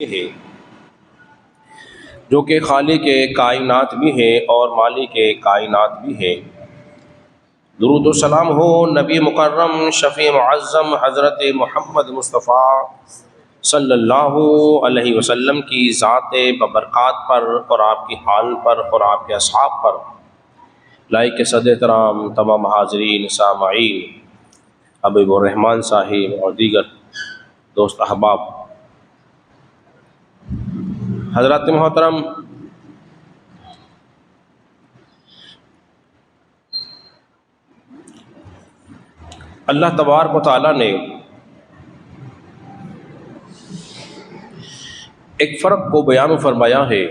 है जो कि खालिक कायनात भी है और मालिक कायनात भी है। दुरूद व सलाम हो नबी मुकर्रम शफ़ी मुअज़्ज़म हज़रत मोहम्मद मुस्तफ़ा सल्लल्लाहु अलैहि वसल्लम की ज़ात बबरक़ात पर और आपकी हाल पर और आपके असहाब पर। लाइक सद एहतराम तमाम हाज़रीन सामाईन, हबीबुर रहमान साहिब और दीगर दोस्त अहबाब, हज़रात मोहतरम, अल्लाह तबारक व तआला ने एक फ़र्क को बयान फरमाया है।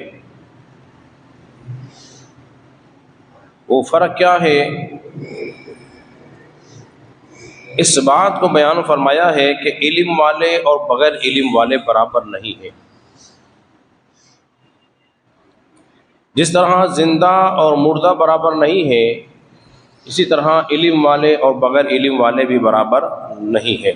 वो फ़र्क क्या है? इस बात को बयान फरमाया है कि इल्म वाले और बग़ैर इल्म वाले बराबर नहीं है। जिस तरह ज़िंदा और मुर्दा बराबर नहीं है, इसी तरह इल्म वाले और बग़ैर इल्म वाले भी बराबर नहीं है।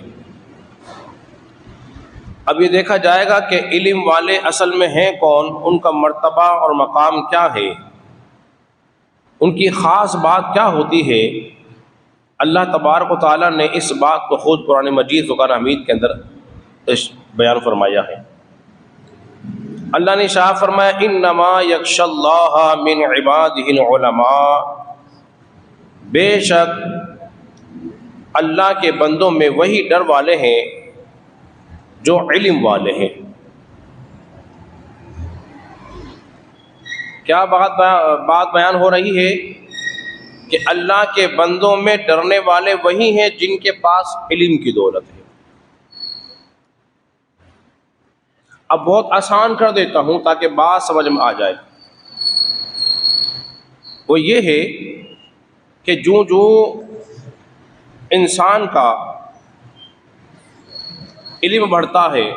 अब ये देखा जाएगा कि इल्म वाले असल में हैं कौन, उनका मर्तबा और मकाम क्या है, उनकी ख़ास बात क्या होती है। अल्लाह तबारक व तआला ने इस बात को ख़ुद कुरान मजीद फ़ुरक़ान हमीद के अंदर बयान फरमाया है। अल्लाह ने शाह फरमाया, इन्नमा यख्शल्लाह मिन इबादिहिल उलमा, बेशक अल्लाह के बंदों में वही डर वाले हैं जो इल्म वाले हैं। क्या बात बयान हो रही है कि अल्लाह के बंदों में डरने वाले वही हैं जिनके पास इल्म की दौलत है। अब बहुत आसान कर देता हूं ताकि बात समझ में आ जाए। वो ये है कि जो इंसान का इल्म बढ़ता है,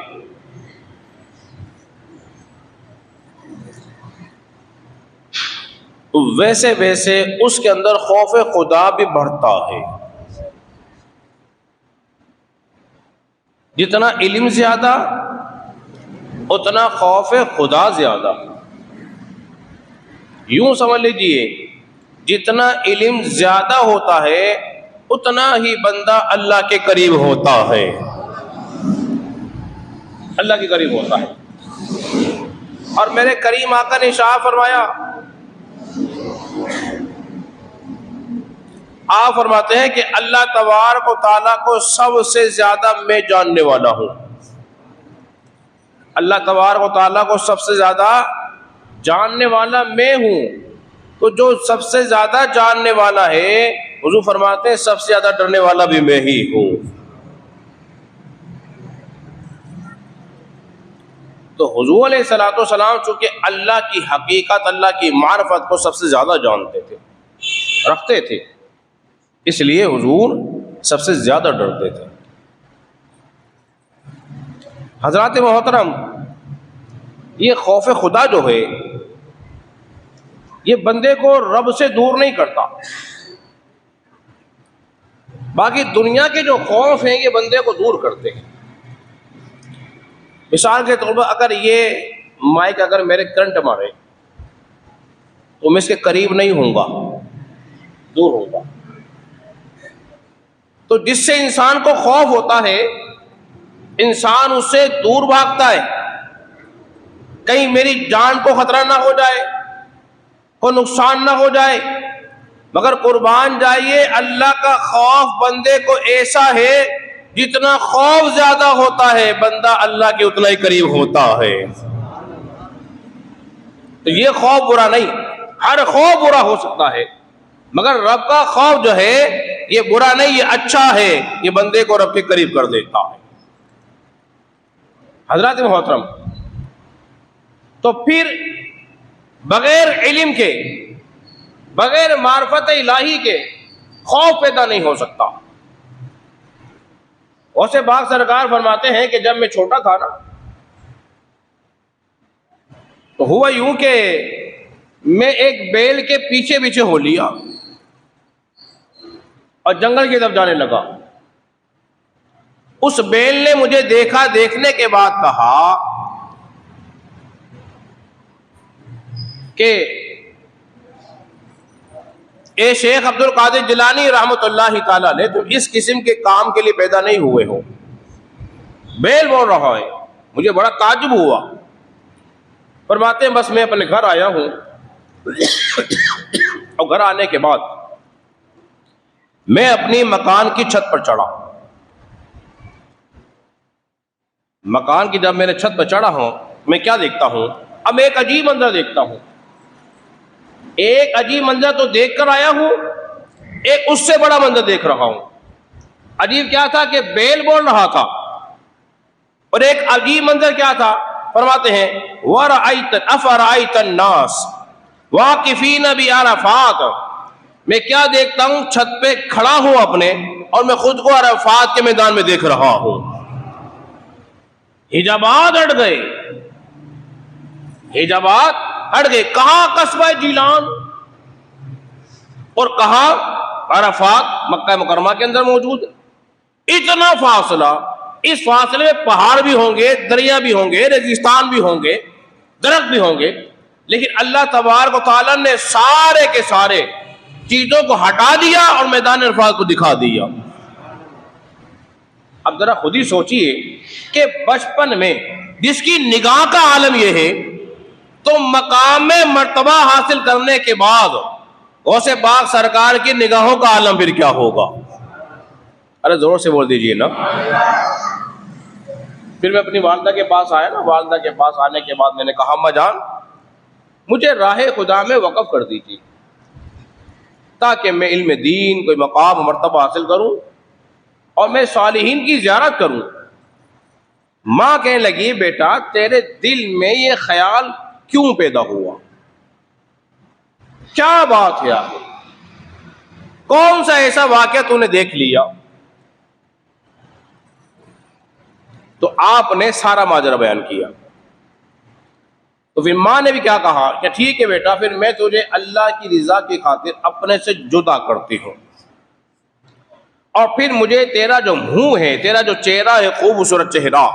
वैसे वैसे उसके अंदर खौफ खुदा भी बढ़ता है। जितना इल्म ज्यादा उतना खौफ खुदा ज्यादा। यूं समझ लीजिए, जितना इल्म ज्यादा होता है उतना ही बंदा अल्लाह के करीब होता है, अल्लाह के करीब होता है। और मेरे करीम आका ने शाह फरमाया, आप फरमाते हैं कि अल्लाह तबारक व तआला को सबसे ज्यादा मैं जानने वाला हूं। अल्लाह तबारक व तआला को सबसे ज्यादा जानने वाला मैं हूं। तो जो सबसे ज्यादा जानने वाला है, हुजूर फरमाते हैं सबसे ज्यादा डरने वाला भी मैं ही हूं। तो हुजूर अलैहिस्सलातु वस्सलाम चूंकि अल्लाह की हकीकत, अल्लाह की मारिफत को सबसे ज्यादा जानते थे, रखते थे, इसलिए हुजूर सबसे ज्यादा डरते थे। हजरात मोहतरम, ये खौफ खुदा जो है, ये बंदे को रब से दूर नहीं करता। बाकी दुनिया के जो खौफ हैं ये बंदे को दूर करते हैं। मिसाल के तौर पर अगर ये माइक अगर मेरे करंट मारे तो मैं इसके करीब नहीं होऊंगा, दूर होऊंगा। तो जिससे इंसान को खौफ होता है, इंसान उससे दूर भागता है, कहीं मेरी जान को खतरा ना हो जाए, कोई नुकसान ना हो जाए। मगर कुर्बान जाइए, अल्लाह का खौफ बंदे को ऐसा है, जितना खौफ ज्यादा होता है बंदा अल्लाह के उतना ही करीब होता है। तो ये खौफ बुरा नहीं, हर खौफ बुरा हो सकता है, मगर रब का खौफ जो है ये बुरा नहीं, ये अच्छा है, ये बंदे को रब के करीब कर देता है। हजरत मोहतरम, तो फिर बगैर इल्म के, बगैर मार्फत इलाही के खौफ पैदा नहीं हो सकता। औसे बाग सरकार फरमाते हैं कि जब मैं छोटा था ना, तो हुआ यूं कि मैं एक बैल के पीछे पीछे हो लिया और जंगल की तरफ जाने लगा। उस बैल ने मुझे देखा, देखने के बाद कहा कि ए शेख अब्दुल कादिर जिलानी रहमतुल्लाहि ताला अलैह तुम इस किस्म के काम के लिए पैदा नहीं हुए हो। बेल बोल रहा है, मुझे बड़ा ताज्जुब हुआ। फरमाते हैं बस मैं अपने घर आया हूं और घर आने के बाद मैं अपनी मकान की छत पर चढ़ा। मकान की जब मैंने छत पर चढ़ा हूं, मैं क्या देखता हूं, अब मैं एक अजीब मंजर देखता हूं। एक अजीब मंजर तो देख कर आया हूं, एक उससे बड़ा मंजर देख रहा हूं। अजीब क्या था कि बेल बोल रहा था, और एक अजीब मंजर क्या था, फरमाते हैं वरअयतन नास वाकिफीन बि अरफात, मैं क्या देखता हूं, छत पे खड़ा हूं अपने, और मैं खुद को अरफात के मैदान में देख रहा हूं। हिजाबात हट गए, हिजाबात हट गए। कहां कस्बा जीलान और कहां अरफात, मक्का मुकरमा के अंदर मौजूद। इतना फासला, इस फासले में पहाड़ भी होंगे, दरिया भी होंगे, रेगिस्तान भी होंगे, दरख्त भी होंगे, लेकिन अल्लाह तबारक व तआला ने सारे के सारे चीजों को हटा दिया और मैदान अरफात को दिखा दिया। अब जरा खुद ही सोचिए कि बचपन में जिसकी निगाह का आलम यह है, तो मकाम मर्तबा हासिल करने के बाद गौसे पाक सरकार की निगाहों का आलम फिर क्या होगा। अरे जोर से बोल दीजिए ना। फिर मैं अपनी वालदा के पास आया ना, वालदा के पास आने के बाद मैंने कहा अम्मा जान मुझे राह खुदा में वक़्फ़ कर दीजिए ताकि मैं इल्म दीन कोई मकाम मर्तबा हासिल करूं और मैं सालिहीन की ज़ियारत करूं। माँ कहने लगी बेटा तेरे दिल में ये ख्याल क्यों पैदा हुआ, क्या बात है आगे, कौन सा ऐसा वाकया तूने देख लिया। तो आपने सारा माजरा बयान किया। तो फिर माँ ने भी क्या कहा कि ठीक है बेटा, फिर मैं तुझे अल्लाह की रजा की खातिर अपने से जुदा करती हूं, और फिर मुझे तेरा जो मुंह है, तेरा जो चेहरा है, खूबसूरत चेहरा,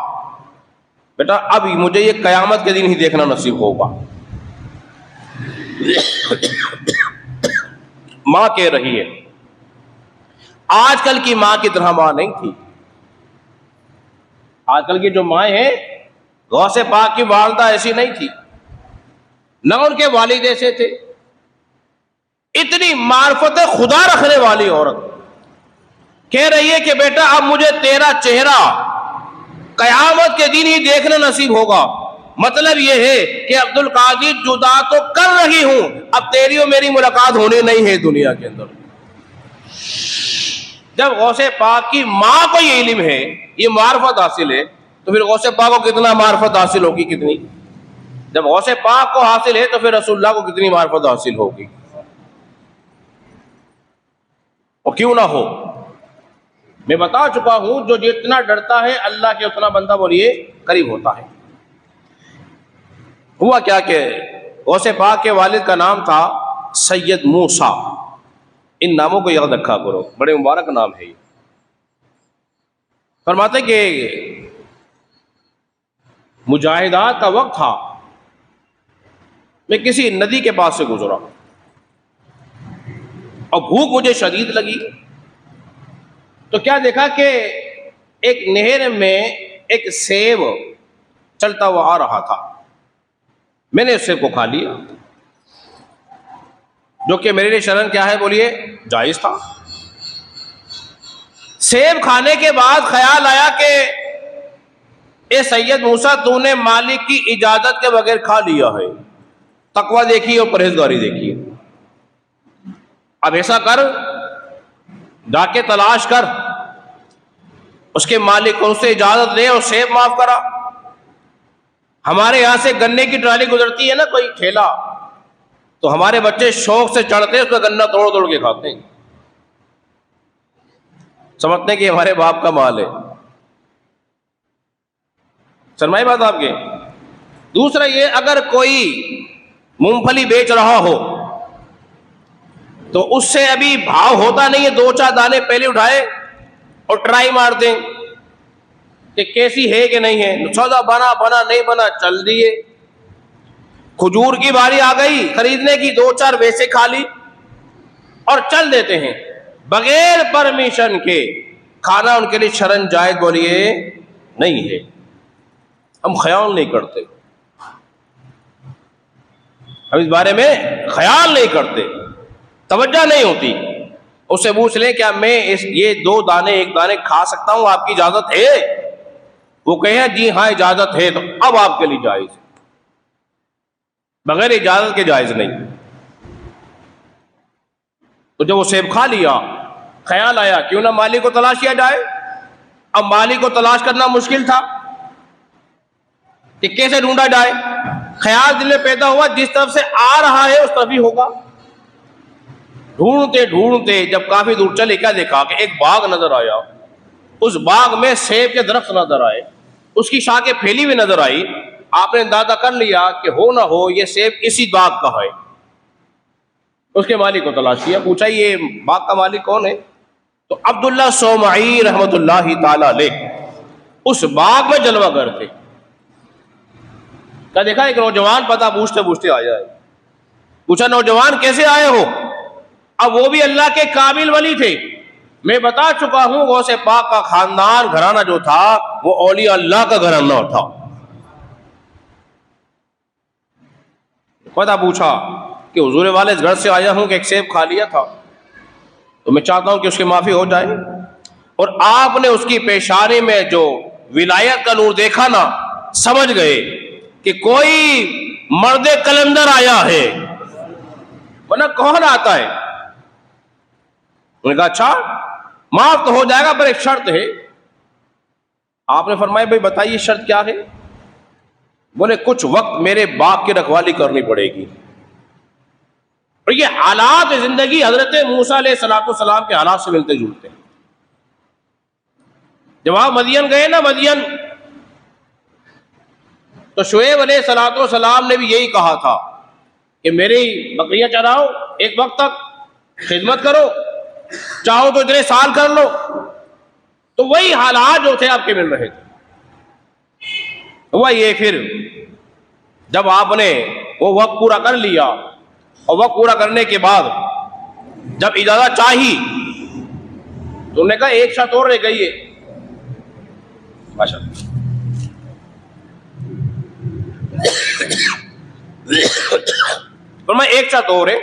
बेटा अब मुझे ये कयामत के दिन ही देखना नसीब होगा। माँ कह रही है, आजकल की माँ की तरह माँ नहीं थी। आजकल की जो माएँ हैं, गौसे पाक की वालदा ऐसी नहीं थी, न उनके वालिद ऐसे थे। इतनी मार्फत खुदा रखने वाली औरत कह रही है कि बेटा अब मुझे तेरा चेहरा कयामत के दिन ही देखना नसीब होगा। मतलब यह है कि अब्दुल कादिर जुदा तो कर रही हूं, अब तेरी और मेरी मुलाकात होनी नहीं है दुनिया के अंदर। जब गौसे पाक की माँ को ये इल्म है, ये मार्फत हासिल है, तो फिर गौसे पाक को कितना मार्फत हासिल होगी, कितनी। जब गौसे पाक को हासिल है तो फिर रसूलुल्लाह को कितनी मार्फत हासिल होगी। और क्यों ना हो, मैं बता चुका हूं जो जितना डरता है अल्लाह के उतना बंदा बोलिए करीब होता है। हुआ क्या कि गौसे पाक के वालिद का नाम था सैयद मूसा। इन नामों को याद रखा करो, बड़े मुबारक नाम है ये। फरमाते कि मुजाहिदात का वक्त था, मैं किसी नदी के पास से गुजरा और भूख मुझे शदीद लगी। तो क्या देखा कि एक नहर में एक सेब चलता हुआ आ रहा था। मैंने उस सेब को खा लिया, जो कि मेरे लिए शरन क्या है बोलिए, जायज था। सेब खाने के बाद ख्याल आया कि ए सैयद मूसा तूने मालिक की इजाजत के बगैर खा लिया है। तकवा देखिए और परहेजगारी देखिए। अब ऐसा कर, जाके तलाश कर उसके मालिक को, उससे इजाजत ले और सेब माफ करा। हमारे यहां से गन्ने की ट्राली गुजरती है ना, कोई ठेला, तो हमारे बच्चे शौक से चढ़ते हैं, उसमें गन्ना तोड़ तोड़ के खाते हैं, समझते हैं कि हमारे बाप का माल है। शर्माई बात आपके। दूसरा ये, अगर कोई मूंगफली बेच रहा हो तो उससे अभी भाव होता नहीं है, दो चार दाने पहले उठाए और ट्राई मार दें कि कैसी है कि नहीं है। सौदा बना बना नहीं बना, चल दिए। खजूर की बारी आ गई खरीदने की, 2-4 वैसे खा ली और चल देते हैं बगैर परमिशन के। खाना उनके लिए शरन जायज बोलिए नहीं है। हम ख्याल नहीं करते, हम इस बारे में ख्याल नहीं करते, तवज्जो नहीं होती। उससे पूछ लें क्या मैं ये 2 दाने 1 दाने खा सकता हूं, आपकी इजाजत है? वो कहे जी हाँ इजाजत है, तो अब आपके लिए जायज है, बगैर इजाजत के जायज नहीं। तो जब वो सेब खा लिया, ख्याल आया क्यों ना मालिक को तलाश किया जाए। अब मालिक को तलाश करना मुश्किल था कि कैसे ढूंढा जाए। ख्याल दिल में पैदा हुआ जिस तरफ से आ रहा है उस तरफ ही होगा। ढूंढते ढूंढते जब काफी दूर चले, क्या देखा कि एक बाग नजर आया। उस बाग में सेब के दरख्त नजर आए, उसकी शाखें फैली हुई नजर आई। आपने अंदाजा कर लिया कि हो ना हो ये सेब इसी बाग का है। उसके मालिक को तलाश किया, पूछा ये बाग का मालिक कौन है? तो अब्दुल्ला सोमई रहमतुल्लाहि ताला अलैह उस बाग में जलवागर थे। क्या देखा, एक नौजवान पता पूछते पूछते आ जाए। पूछा नौजवान कैसे आए हो? अब वो भी अल्लाह के काबिल वली थे। मैं बता चुका हूं गौसे पाक का खानदान घराना जो था वो औलिया अल्लाह का घराना था। पता पूछा कि हुजूर वाले इस घर से आया हूं कि एक सेब खा लिया था, तो मैं चाहता हूं कि उसकी माफी हो जाए। और आपने उसकी पेशानी में जो विलायत का नूर देखा ना, समझ गए कि कोई मर्दे कलंदर आया है, वरना कौन आता है। उन्होंने कहा अच्छा माफ तो हो जाएगा पर एक शर्त है। आपने फरमाया भाई बताइए शर्त क्या है? बोले कुछ वक्त मेरे बाप की रखवाली करनी पड़ेगी। और ये हालात जिंदगी हजरत मूसा अलैहिस्सलाम के हालात से मिलते जुलते हैं। जब आप मदियन गए ना, मदियन, तो शुएब अलैहिस्सलाम ने भी यही कहा था कि मेरी बकरियां चराओ, एक वक्त तक खिदमत करो, चाहो तो इतने साल कर लो। तो वही हालात जो थे आपके मिल रहे थे। हुआ ये फिर जब आपने वो वक्त पूरा कर लिया और वक्त पूरा करने के बाद जब इजाजत चाहिए तो उन्होंने कहा एक शर्त और रह गई है। माशाअल्लाह फरमाया एक शर्त और है।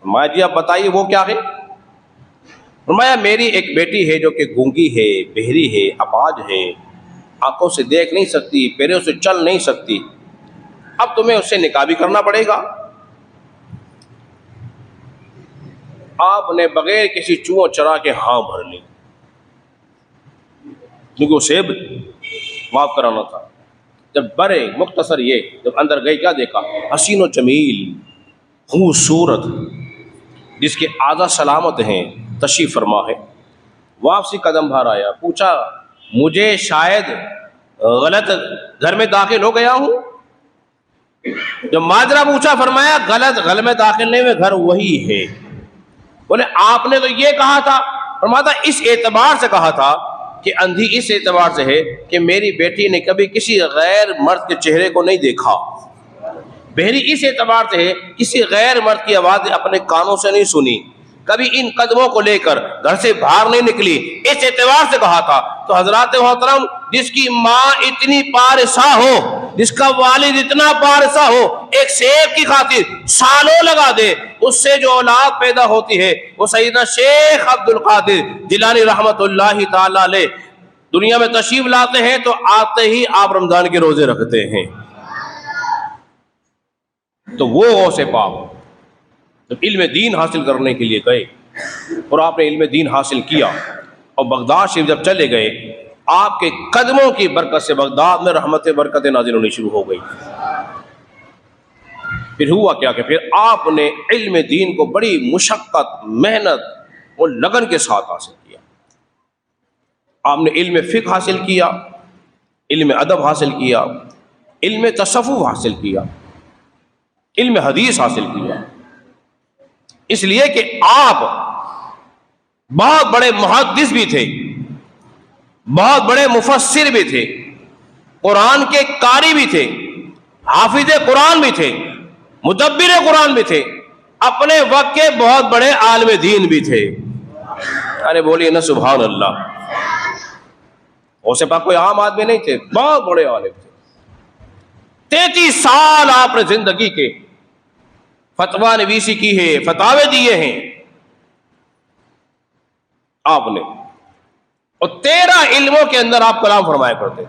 फरमाया जी आप बताइए वो क्या है? फरमाया मेरी एक बेटी है जो कि गूंगी है, बहरी है, अपाज है, आंखों से देख नहीं सकती, पैरों से चल नहीं सकती। अब तुम्हें उससे निकाह भी करना पड़ेगा। आपने बगैर किसी चूहों चरा के हाँ भर ली, क्योंकि वो सेब माफ कराना था। जब बड़े मुख्तसर ये जब अंदर गई, क्या देखा? हसीन और जमील, खूबसूरत, जिसके आधा सलामत हैं, तशरीफ फरमा है। वापसी कदम भर आया, पूछा मुझे शायद गलत घर में दाखिल हो गया हूं। जब माजरा पूछा, फरमाया गलत घर में दाखिल नहीं, में घर वही है। बोले आपने तो ये कहा था। फरमाता इस एतबार से कहा था कि अंधी इस एतबार से है कि मेरी बेटी ने कभी किसी गैर मर्द के चेहरे को नहीं देखा। बहरी इस एतबार से है किसी गैर मर्द की आवाज अपने कानों से नहीं सुनी, कभी इन कदमों को लेकर घर से बाहर नहीं निकली। इस एतबार से कहा था। तो हजरात मोहतरम, जिसकी माँ इतनी पारसा हो, जिसका वालिद इतना पारसा हो, एक सेब की खातिर सालों लगा दे, उससे जो औलाद पैदा होती है वो सैयदना शेख अब्दुल कादिर जिलानी रहमतुल्लाहि ताला अलैह दुनिया में तशरीफ लाते हैं तो आते ही आप रमजान के रोजे रखते हैं। तो वो गौसे पाक जब इल्म दीन हासिल करने के लिए गए और आपने इल्म दीन हासिल किया और बगदाद शरीफ जब चले गए, आपके कदमों की बरकत से बगदाद में रहमत बरकत नाजिल होनी शुरू हो गई। फिर हुआ क्या कि फिर आपने इल्म दीन को बड़ी मुशक्कत, मेहनत और लगन के साथ हासिल किया। आपने इल्म फिक़्ह हासिल किया, इल्म अदब हासिल किया, इल्म तसव्वुफ़ हासिल किया, इल्म हदीस हासिल किया। इसलिए कि आप बहुत बड़े मुहद्दिस भी थे, बहुत बड़े मुफस्सिर भी थे, कुरान के कारी भी थे, हाफिज कुरान भी थे, मुदब्बिर कुरान भी थे, अपने वक्त के बहुत बड़े आलिम दीन भी थे। अरे बोलिए ना सुभान अल्लाह। गौसे पाक कोई आम आदमी नहीं थे, बहुत बड़े आलिम थे। 33 साल आपने जिंदगी के फतवा नवीसी की है, फतावे दिए हैं आपने, और 13 इल्मों के अंदर आप कलाम फरमाया करते थे।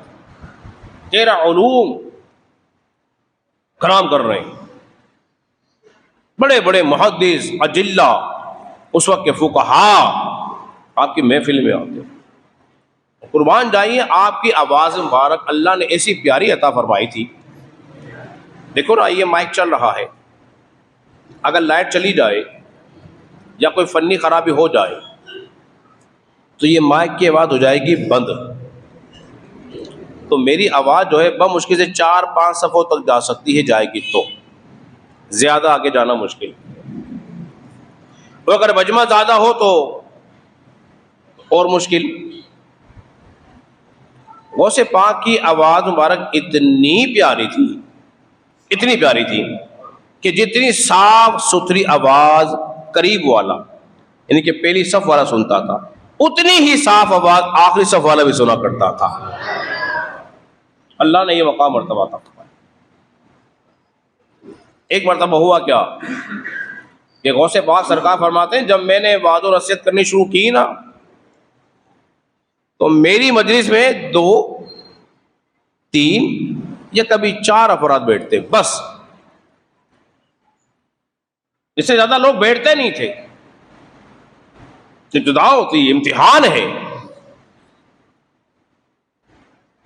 13 उलूम कलाम कर रहे हैं। बड़े बड़े मुहद्दिस अजिल्ला, उस वक्त के फुकहा आपकी महफिल में आते। कुर्बान जाइए, आपकी आवाज मुबारक अल्लाह ने ऐसी प्यारी अता फरमाई थी। देखो ना, ये माइक चल रहा है, अगर लाइट चली जाए या कोई फन्नी खराबी हो जाए तो ये माइक की आवाज हो जाएगी बंद। तो मेरी आवाज जो है बमुश्किल से 4-5 सफ़ों तक जा सकती है, जाएगी तो ज्यादा आगे जाना मुश्किल। तो अगर मजमा ज्यादा हो तो और मुश्किल। गौसे पाक की आवाज मुबारक इतनी प्यारी थी, इतनी प्यारी थी कि जितनी साफ सुथरी आवाज करीब वाला यानी कि पहली सफ वाला सुनता था, उतनी ही साफ आवाज आखिरी सफ वाला भी सुना करता था। अल्लाह ने यह मकाम मर्तबा था। एक मर्तबा हुआ क्या कि गौसे पाक सरकार फरमाते हैं, जब मैंने वादो नसीहत करनी शुरू की ना, तो मेरी मजलिस में 2, 3 या कभी 4 अफराद बैठते, बस। इससे ज्यादा लोग बैठते नहीं थे। इब्तिदा होती, इम्तिहान है।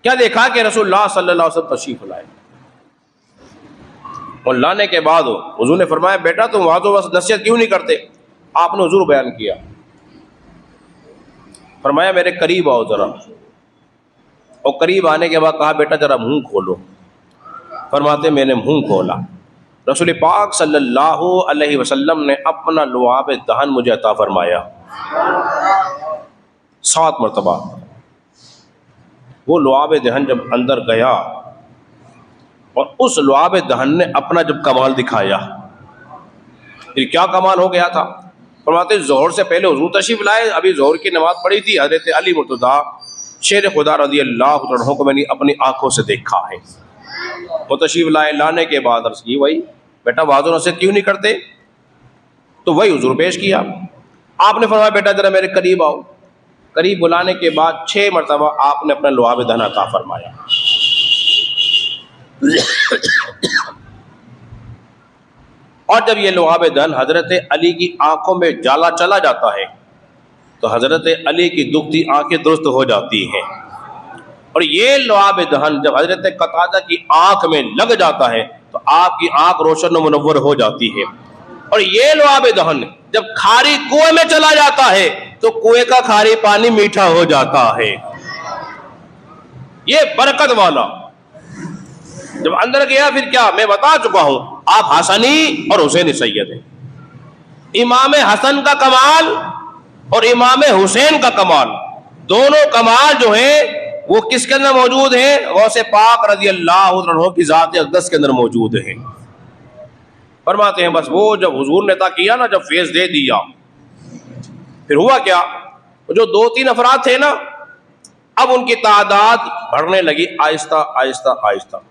क्या देखा कि रसूलुल्लाह सल्लल्लाहु अलैहि वसल्लम तशरीफ लाए, और लाने के बाद हुजूर ने फरमाया, बेटा तुम वादो नसीहत क्यों नहीं करते? आपने हुजूर बयान किया, फरमाया मेरे करीब आओ जरा, और करीब आने के बाद कहा, बेटा जरा मुंह खोलो। फरमाते मैंने मुंह खोला, रसूल पाक सल्लल्लाहु अलैहि वसल्लम ने अपना लुआब दहन मुझे अता फरमाया 7 मरतबा। वो लुआब दहन जब अंदर गया और उस लुआब दहन ने अपना जब कमाल दिखाया, फिर क्या कमाल हो गया था। फरमाते जोहर से पहले हुजूर तशरीफ लाए, अभी जोहर की नमाज पढ़ी थी। हजरत अली मुर्तज़ा शेर खुदा रज़ी अल्लाह अन्हु को मैंने अपनी आंखों से देखा है। वो तशरीफ लाए, लाने के बाद अर्ज़ की, वही बेटा वाज़ो नसीहत क्यों नहीं करते? तो वही हुजूर पेश किया। आपने फरमाया बेटा जरा मेरे करीब आओ। करीब बुलाने के बाद 6 मरतबा आपने अपना लुआब दहन अता फरमाया। और जब ये लुआब दहन हजरत अली की आंखों में जाला चला जाता है तो हजरत अली की दुखती आंखें दुरुस्त हो जाती हैं। और ये लुआब दहन जब हजरत कतादा की आंख में लग जाता है तो आपकी आंख रोशन मुनव्वर हो जाती है। और ये लुआब दहन जब खारी कुएं में चला जाता है तो कुएं का खारी पानी मीठा हो जाता है। ये बरकत वाला जब अंदर गया, फिर क्या, मैं बता चुका हूं, आप हसनी और हुसैन सैयद हैं। इमाम हसन का कमाल और इमाम हुसैन का कमाल, दोनों कमाल जो है वो किसके अंदर मौजूद है? गौसे पाक रज़ी अल्लाह अन्हु की ज़ात अक़दस के अंदर मौजूद है। फरमाते हैं बस वो जब हुजूर ने अता किया ना, जब फेस दे दिया, फिर हुआ क्या, जो 2-3 अफराद थे ना, अब उनकी तादाद बढ़ने लगी आहिस्ता आहिस्ता आहिस्ता।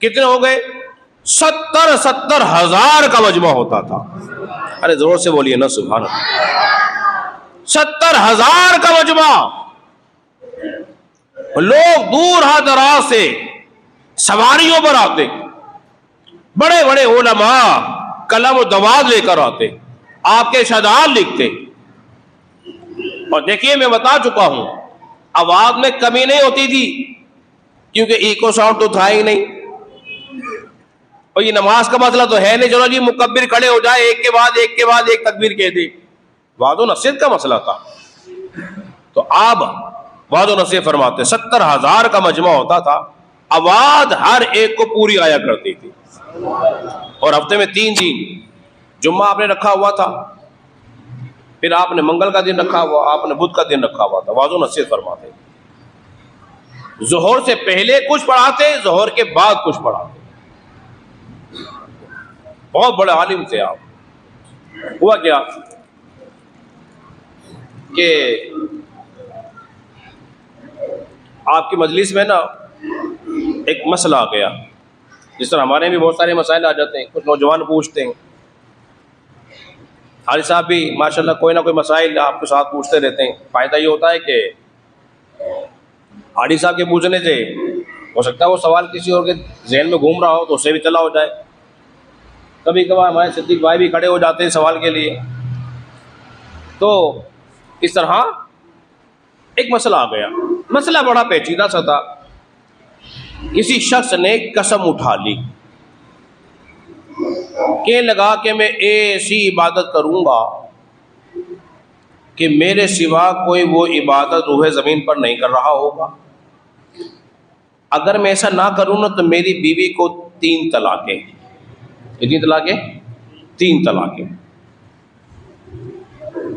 कितने हो गए? 70 हज़ार का मजमा होता था। अरे जोर से बोलिए ना सुभान अल्लाह। 70 हज़ार का मजमा। लोग दूर दराज से सवारियों पर आते, बड़े बड़े उलमा कलम और दवात लेकर आते, आपके शदार लिखते। और देखिए मैं बता चुका हूं, आवाज में कमी नहीं होती थी क्योंकि इको साउंड तो था ही नहीं। और ये नमाज का मसला तो है नहीं, चलो जी मुकब्बिर खड़े हो जाए, एक के बाद एक तकबीर कह दे। वादो नसीहत का मसला था। तो आप वादो नसीहत फरमाते, 70 हज़ार का मजमा होता था, आवाज हर एक को पूरी आया करती थी। और हफ्ते में 3 दिन, जुम्मा आपने रखा हुआ था, फिर आपने मंगल का दिन रखा हुआ, आपने बुध का दिन रखा हुआ था। वादो नसीहत फरमाते, जोहर से पहले कुछ पढ़ाते, जोहर के बाद कुछ पढ़ाते। बहुत बड़े आलिम थे आप। हुआ क्या कि आपकी मजलिस में ना एक मसला आ गया, जिस तरह हमारे भी बहुत सारे मसाइल आ जाते हैं, कुछ नौजवान पूछते हैं, हारी साहब भी माशाल्लाह कोई ना कोई मसाइल आपके साथ पूछते रहते हैं। फ़ायदा ये होता है कि हारी साहब के पूछने से हो सकता है वो सवाल किसी और के जहन में घूम रहा हो तो उससे भी चला हो जाए। कभी कभार हमारे सिद्दीक भाई भी खड़े हो जाते हैं सवाल के लिए। तो इस तरह एक मसला आ गया, मसला बड़ा पेचीदा सा था। किसी शख्स ने कसम उठा ली कि लगा कि मैं ऐसी इबादत करूंगा कि मेरे सिवा कोई वो इबादत रूहे ज़मीन पर नहीं कर रहा होगा। अगर मैं ऐसा ना करूँ ना तो मेरी बीवी को 3 तलाक़ें। कितनी तलाक़ें? 3 तलाक़ें।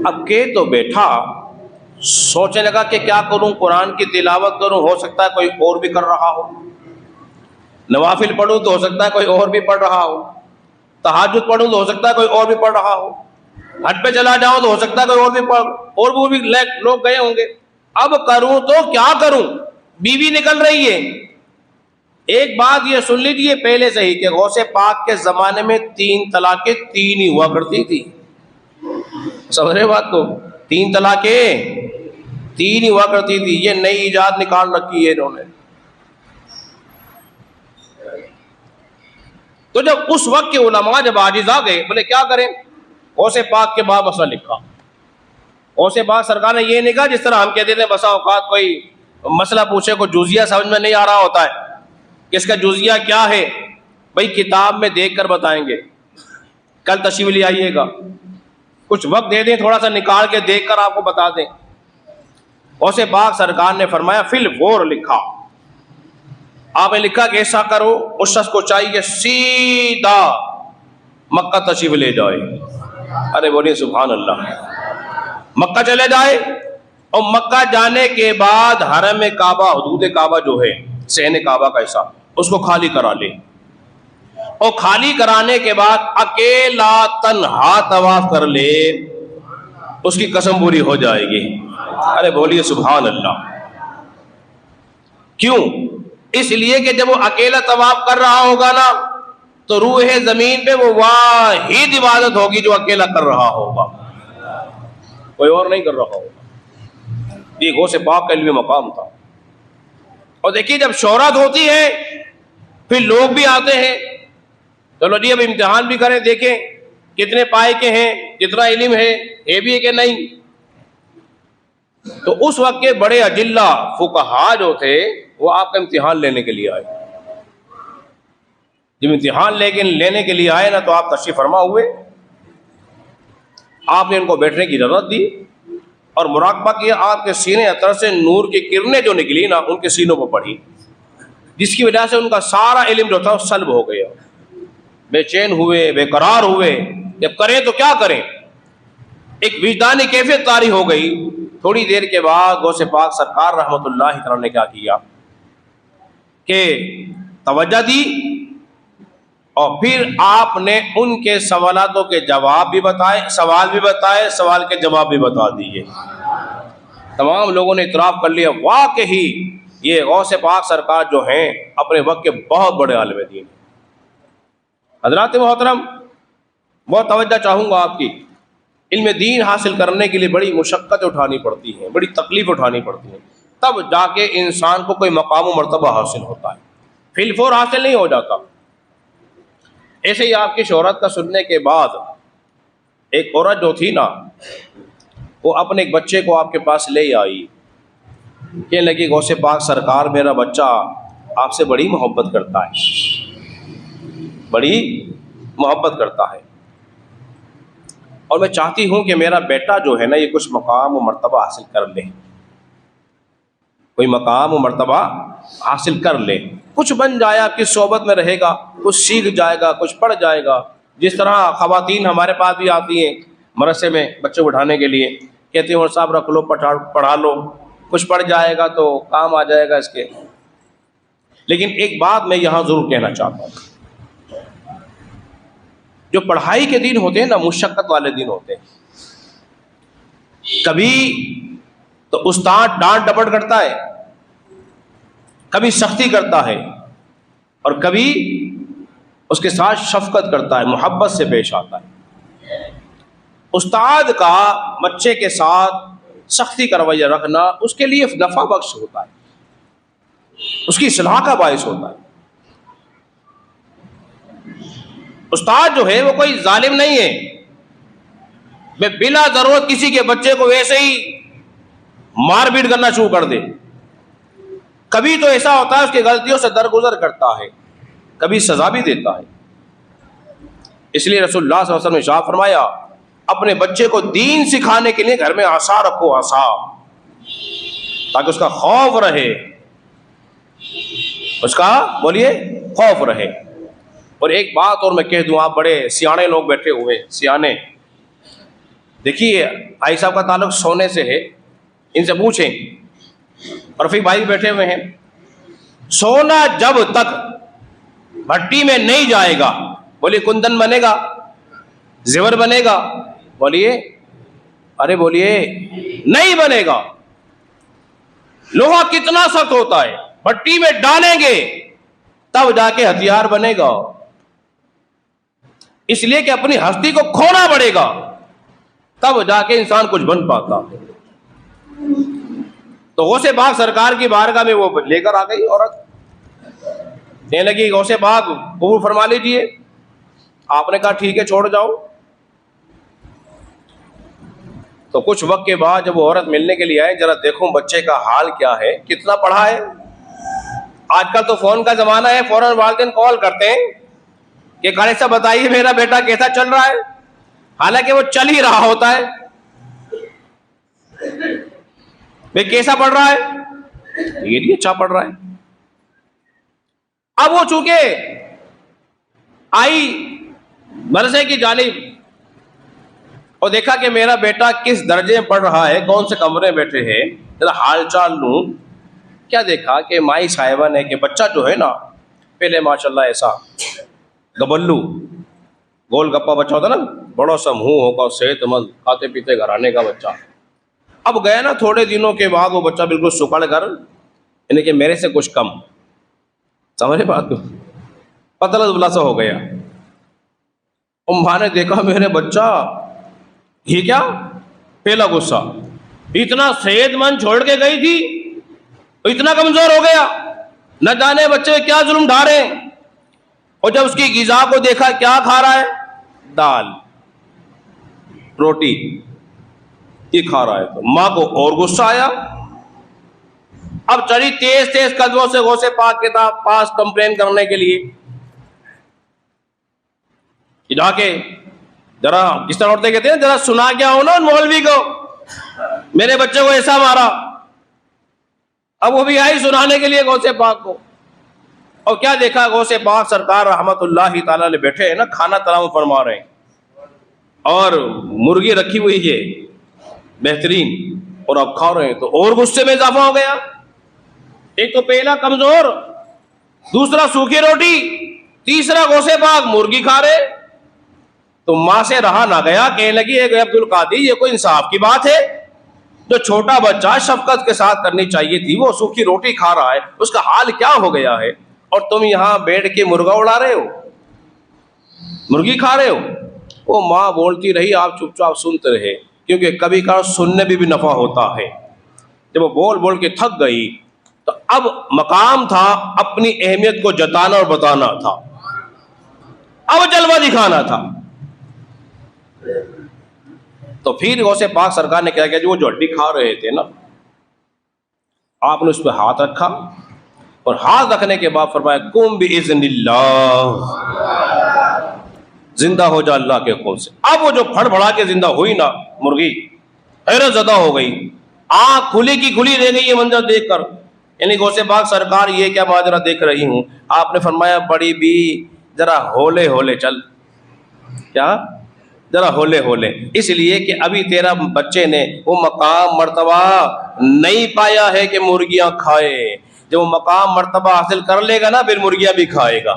अब के तो बैठा सोचने लगा कि क्या करूं, कुरान की तिलावत करूं, हो सकता है कोई और भी कर रहा हो, नवाफिल पढ़ूं तो हो सकता है कोई और भी पढ़ रहा हो, तहज्जुद पढ़ूं तो हो सकता है कोई और भी पढ़ रहा हो, हज पे चला जाऊं तो हो सकता है कोई और भी वो भी लोग गए होंगे। अब करूं तो क्या करूं, बीवी निकल रही है। एक बात ये सुन लीजिए पहले से ही कि गौसे पाक के जमाने में 3 तलाक़ें 3 ही हुआ करती थी। समझ रहे बात को? 3 तलाक़ें 3 ही हुआ करती थी। ये नई इजाद निकाल रखी है इन्होंने। तो जब उस वक्त के उलमा जब आजिज आ गए, बोले क्या करें, गौसे पाक के बाद मसला लिखा। गौसे पाक सरकार ने ये नहीं कहा जिस तरह हम कहते थे बसा औकात कोई मसला पूछे को जुजिया समझ में नहीं आ रहा होता है कि इसका जुजिया क्या है, भाई किताब में देख कर बताएंगे, कल तशरीफ ले आइएगा, कुछ वक्त दे दें, थोड़ा सा निकाल के देख कर आपको बता दें। गौसे पाक सरकार ने फरमाया फिल वोर लिखा। आपने लिखा कि ऐसा करो, उस शख्स को चाहिए सीधा मक्का तशरीफ ले जाए। अरे बोलिए सुभान अल्लाह। मक्का चले जाए और मक्का जाने के बाद हरम काबा, हुदूद काबा जो है, सहन काबा का हिस्सा, उसको खाली करा ले और खाली कराने के बाद अकेला तन्हा तवाफ कर ले, उसकी कसम पूरी हो जाएगी। अरे बोलिए सुभान अल्लाह। क्यों? इसलिए कि जब वो अकेला तवाफ कर रहा होगा ना तो रूह जमीन पे वो वाहिद इबादत होगी जो अकेला कर रहा होगा, कोई और नहीं कर रहा होगा। ये गौसे पाक का इल्मी मकाम था। और देखिए जब शोहरत होती है फिर लोग भी आते हैं, चलो जी अब इम्तिहान भी करें, देखें कितने पाए के हैं, कितना इल्म है भी है कि नहीं। तो उस वक्त के बड़े अजिल्ला फुकहा जो थे वो आपका इम्तिहान लेने के लिए आए। जब इम्तिहान लेने के लिए आए ना तो आप तशरीफ फरमा हुए, आपने उनको बैठने की इजाज़त दी और मुराकबा किया। आपके सीने अतर से नूर की किरणें जो निकली ना उनके सीनों पर पड़ी, जिसकी वजह से उनका सारा इल्म जो था वो सल्ब हो गया। बेचैन हुए, बेकरार हुए, जब करें तो क्या करें, एक विजदानी कैफियत तारी हो गई। थोड़ी देर के बाद गौसे पाक सरकार रहमतुल्लाह अलैह ने क्या किया कि तवज्जो दी और फिर आपने उनके सवालों के जवाब भी बताए, सवाल भी बताए, सवाल के जवाब भी बता दिए। तमाम लोगों ने इतराफ़ कर लिया वाकई ये गौसे पाक सरकार जो हैं अपने वक्त के बहुत बड़े आलिम दीन। हज़रात मोहतरम, बहुत तवज्जो चाहूँगा आपकी। इल्म दीन हासिल करने के लिए बड़ी मुशक्क़त उठानी पड़ती है, बड़ी तकलीफ़ उठानी पड़ती है, तब जाके इंसान को कोई मकाम व मर्तबा हासिल होता है, फिलफोर हासिल नहीं हो जाता। ऐसे ही आपकी शोहरत का सुनने के बाद एक औरत जो थी ना वो अपने एक बच्चे को आपके पास ले आई, कहने लगी गौसे पाक सरकार मेरा बच्चा आपसे बड़ी मोहब्बत करता है, बड़ी मोहब्बत करता है और मैं चाहती हूँ कि मेरा बेटा जो है ना ये कुछ मकाम व मर्तबा हासिल कर ले, कोई मकाम व मर्तबा हासिल कर ले, कुछ बन जाए, आपकी सोबत में रहेगा, कुछ सीख जाएगा, कुछ पढ़ जाएगा। जिस तरह ख़वातीन हमारे पास भी आती हैं मदरसे में बच्चे उठाने के लिए, कहते हैं साहब रख लो, पढ़ा लो, कुछ पढ़ जाएगा तो काम आ जाएगा इसके। लेकिन एक बात मैं यहाँ ज़रूर कहना चाहता हूँ, जो पढ़ाई के दिन होते हैं ना, मुशक्कत वाले दिन होते हैं। कभी तो उस्ताद डांट डपट करता है, कभी सख्ती करता है, और कभी उसके साथ शफकत करता है, मोहब्बत से पेश आता है। उस्ताद का बच्चे के साथ सख्ती का रवैया रखना उसके लिए नफा बख्श होता है, उसकी इस्लाह का बायस होता है। उस्ताद जो है वो कोई जालिम नहीं है, वे बिला जरूरत किसी के बच्चे को वैसे ही मारपीट करना शुरू कर दे। कभी तो ऐसा होता है उसकी गलतियों से दरगुजर करता है, कभी सजा भी देता है। इसलिए रसूलुल्लाह सल्लल्लाहु अलैहि वसल्लम ने इरशाद फरमाया, अपने बच्चे को दीन सिखाने के लिए घर में आसा रखो, आसा, ताकि उसका खौफ रहे, उसका बोलिए खौफ रहे। और एक बात और मैं कह दूं, आप बड़े सियाने लोग बैठे हुए, सियाने, देखिए भाई साहब का ताल्लुक सोने से है, इनसे पूछें। और फिर भाई बैठे हुए हैं, सोना जब तक भट्टी में नहीं जाएगा, बोलिए कुंदन बनेगा, जेवर बनेगा, बोलिए, अरे बोलिए, नहीं बनेगा। लोहा कितना सख्त होता है, भट्टी में डालेंगे तब जाके हथियार बनेगा। इसलिए कि अपनी हस्ती को खोना पड़ेगा, तब जाके इंसान कुछ बन पाता है। तो गौसे बाग सरकार की बारगाह में वो लेकर आ गई औरत, कहने लगी गौसे बाग कबूल फरमा लीजिए। आपने कहा ठीक है, छोड़ जाओ। तो कुछ वक्त के बाद जब वो औरत मिलने के लिए आए, जरा देखो बच्चे का हाल क्या है, कितना पढ़ा है। आजकल तो फोन का जमाना है, फौरन वालिदैन कॉल करते हैं कि खालिद साहब बताइए मेरा बेटा कैसा चल रहा है, हालांकि वो चल ही रहा होता है। वे कैसा पढ़ रहा है, ये अच्छा पढ़ रहा है। अब वो चूंकि आई मदरसे की जानिब और देखा कि मेरा बेटा किस दर्जे में पढ़ रहा है, कौन से कमरे में बैठे हैं, जरा हालचाल लूं। क्या देखा कि माई साहिबा ने कि बच्चा जो है ना, पहले माशाल्लाह ऐसा गबल्लू गोल गप्पा बच्चा होता ना, बड़ा सा मुंह होगा, सेहतमंद, खाते पीते घराने का बच्चा। अब गया ना, थोड़े दिनों के बाद वो बच्चा बिल्कुल सुकड़ कर, यानी कि मेरे से कुछ कम, समझे बात को, पतला दुबला सा हो गया। मां ने देखा मेरे बच्चा, ये क्या, पहला गुस्सा, इतना सेहतमंद छोड़ के गई थी तो इतना कमजोर हो गया, न जाने बच्चे क्या जुल्म ढा रहे हैं। और जब उसकी गिजा को देखा, क्या खा रहा है, दाल रोटी, ये खा रहा है, तो मां को और गुस्सा आया। अब चली तेज तेज कदमों से गौसे पाक के पास कंप्लेन करने के लिए, जाके जरा किस तरह औरतें कहते हैं, जरा सुना क्या हो ना उन मौलवी को, मेरे बच्चे को ऐसा मारा। अब वो भी आई सुनाने के लिए गौसे पाक को। और क्या देखा, गौसे पाक सरकार रहमतुल्लाहि ताला अलैह बैठे हैं ना, खाना तनाव फरमा रहे हैं, और मुर्गी रखी हुई है बेहतरीन, और अब खा रहे हैं। तो और गुस्से में इजाफा हो गया। एक तो पहला कमजोर, दूसरा सूखी रोटी, तीसरा गौसे पाक मुर्गी खा रहे। तो मां से रहा ना गया, कहने लगी अब्दुल कादिर, ये कोई इंसाफ की बात है, जो छोटा बच्चा शफकत के साथ करनी चाहिए थी वो सूखी रोटी खा रहा है, उसका हाल क्या हो गया है, और तुम यहां बैठ के मुर्गा उड़ा रहे हो, मुर्गी खा रहे हो। वो माँ बोलती रही, आप चुपचाप सुनते रहे, क्योंकि कभी कभार सुनने में भी नफा होता है। जब वो बोल बोल के थक गई, तो अब मकाम था अपनी अहमियत को जताना और बताना था, अब जलवा दिखाना था। तो फिर गौसे पाक सरकार ने क्या किया, जो वो जो हड्डी खा रहे थे ना, आपने उस पर हाथ रखा, और हाथ रखने के बाद फरमाया कुम बिइज़्निल्लाह, जिंदा हो जा अल्लाह के हुक्म से। अब वो जो फड़फड़ा के जिंदा हुई ना मुर्गी, हैरत ज़दा हो गई, आंख खुली की खुली रह गई ये मंजर देखकर। यानी गौसे पाक सरकार, ये क्या माजरा देख रही हूं। आपने फरमाया बड़ी भी जरा होले होले चल, क्या, जरा होले होले, इसलिए कि अभी तेरा बच्चे ने वो मकाम मर्तबा नहीं पाया है कि मुर्गियां खाए। जब वो मकाम मर्तबा हासिल कर लेगा ना, फिर मुर्गियां भी खाएगा।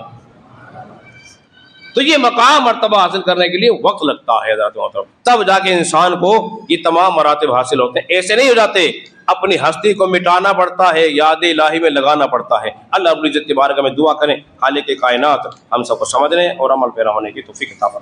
तो ये मकाम मर्तबा हासिल करने के लिए वक्त लगता है हज़रात मोहतरम, तब जाके इंसान को ये तमाम मरातब हासिल होते हैं। ऐसे नहीं हो जाते, अपनी हस्ती को मिटाना पड़ता है, याद इलाही में लगाना पड़ता है। अल्लाह रब्बुल इज्जत की बारगाह में दुआ करें, खालिक कायनात हम सबको समझने और अमल पैरा होने की तौफीक अता फरमाए।